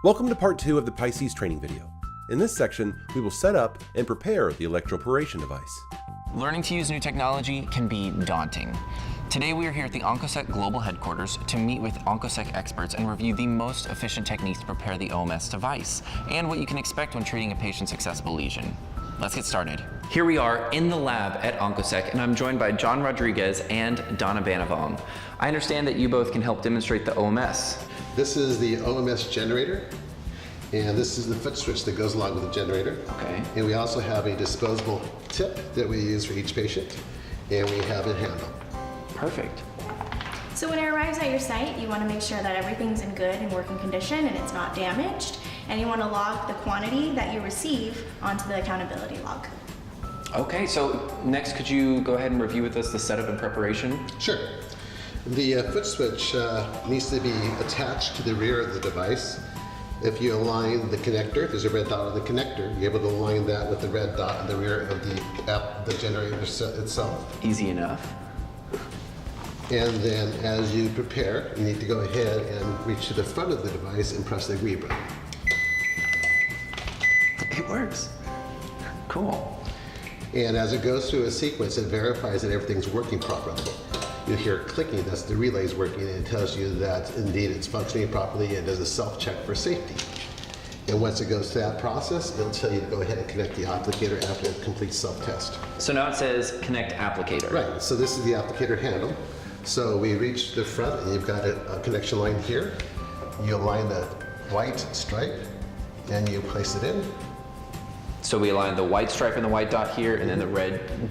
Welcome to part 2 of the PISCES training video. In this section, we will set up and prepare the electroporation device. Learning to use new technology can be daunting. Today we are here at the OncoSec Global Headquarters to meet with OncoSec experts and review the most efficient techniques to prepare the OMS device and what you can expect when treating a patient's accessible lesion. Let's get started. Here we are in the lab at OncoSec, and I'm joined by John Rodriguez and Donna Banavong. I understand that you both can help demonstrate the OMS. This is the OMS generator, and this is the foot switch that goes along with the generator. Okay. And we also have a disposable tip that we use for each patient, and we have a handle. Perfect. So when it arrives at your site, you want to make sure that everything's in good and working condition and it's not damaged. And you want to log the quantity that you receive onto the accountability log. Okay, so next could you go ahead and review with us the setup and preparation? Sure. The foot switch needs to be attached to the rear of the device. If you align the connector, if there's a red dot on the connector, you're able to align that with the red dot on the rear of the generator itself. Easy enough. And then as you prepare, you need to go ahead and reach to the front of the device and press the agree button. It works. Cool. And as it goes through a sequence, it verifies that everything's working properly. You hear clicking, that's the relays working, and it tells you that indeed it's functioning properly and does a self-check for safety. And once it goes through that process, it'll tell you to go ahead and connect the applicator after it completes self-test. So now it says connect applicator. Right, so this is the applicator handle. So we reach the front and you've got a connection line here. You align the white stripe and you place it in. So we align the white stripe and the white dot here, and then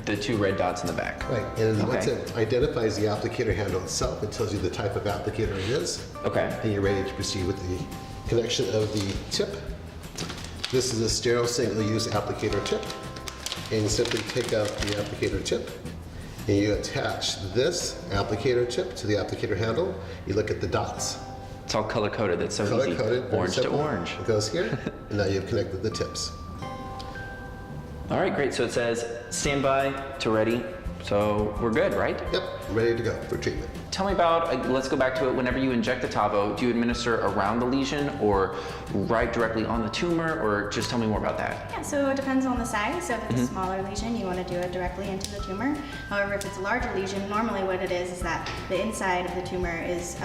the two red dots in the back. Right, and Okay. once it identifies the applicator handle itself, it tells you the type of applicator it is. Okay. And you're ready to proceed with the connection of the tip. This is a sterile single-use applicator tip. And you simply take out the applicator tip and you attach this applicator tip to the applicator handle. You look at the dots. It's all color-coded. That's so easy. Color-coded, Orange to orange. It goes here, and now you've connected the tips. All right, great. So it says standby to ready. So we're good, right? Yep, ready to go for treatment. Tell me about, let's go back to it. Whenever you inject the Tavo, do you administer around the lesion or right directly on the tumor, or just tell me more about that? Yeah, so it depends on the size. So if it's a smaller lesion, you want to do it directly into the tumor. However, if it's a larger lesion, normally what it is that the inside of the tumor is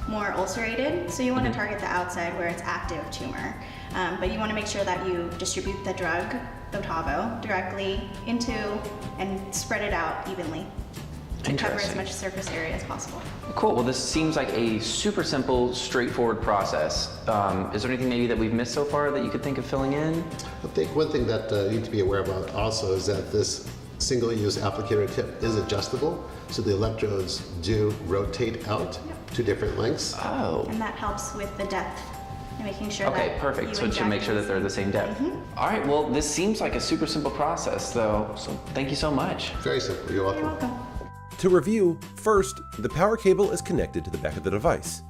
more ulcerated. So you want to target the outside where it's active tumor. But you want to make sure that you distribute the drug, the Tavo, directly into and spread it out evenly to cover as much surface area as possible. Cool. Well, this seems like a super simple, straightforward process. Is there anything maybe that we've missed so far that you could think of filling in? I think one thing that you need to be aware about also is that this single-use applicator tip is adjustable, so the electrodes do rotate out to different lengths. Oh. And that helps with the depth and making sure that Okay, perfect. So it should make sure that they're the same depth. All right, well, this seems like a super simple process, though, so thank you so much. Very simple. You're welcome. You're welcome. To review, first, the power cable is connected to the back of the device.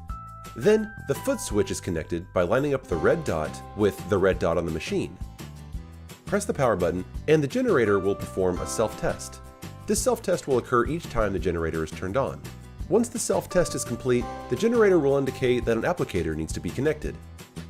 Then, the foot switch is connected by lining up the red dot with the red dot on the machine. Press the power button, and the generator will perform a self-test. This self-test will occur each time the generator is turned on. Once the self-test is complete, the generator will indicate that an applicator needs to be connected.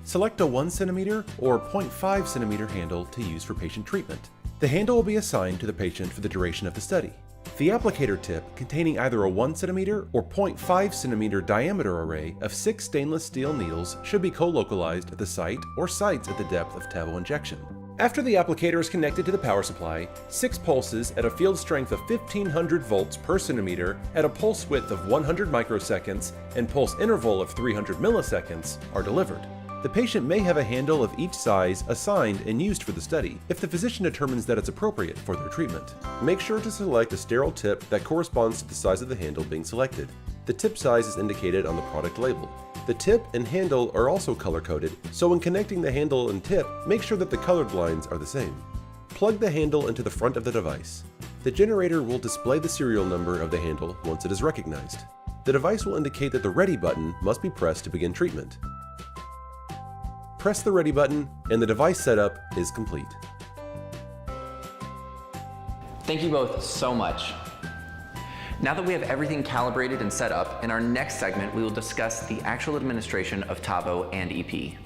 Select a 1 cm or 0.5 cm handle to use for patient treatment. The handle will be assigned to the patient for the duration of the study. The applicator tip, containing either a 1 cm or 0.5 cm diameter array of 6 stainless steel needles, should be co-localized at the site or sites at the depth of Tavo injection. After the applicator is connected to the power supply, 6 pulses at a field strength of 1500 volts per centimeter at a pulse width of 100 microseconds and pulse interval of 300 milliseconds are delivered. The patient may have a handle of each size assigned and used for the study if the physician determines that it's appropriate for their treatment. Make sure to select a sterile tip that corresponds to the size of the handle being selected. The tip size is indicated on the product label. The tip and handle are also color-coded, so when connecting the handle and tip, make sure that the colored lines are the same. Plug the handle into the front of the device. The generator will display the serial number of the handle once it is recognized. The device will indicate that the Ready button must be pressed to begin treatment. Press the Ready button, and the device setup is complete. Thank you both so much. Now that we have everything calibrated and set up, in our next segment we will discuss the actual administration of Tavo and EP.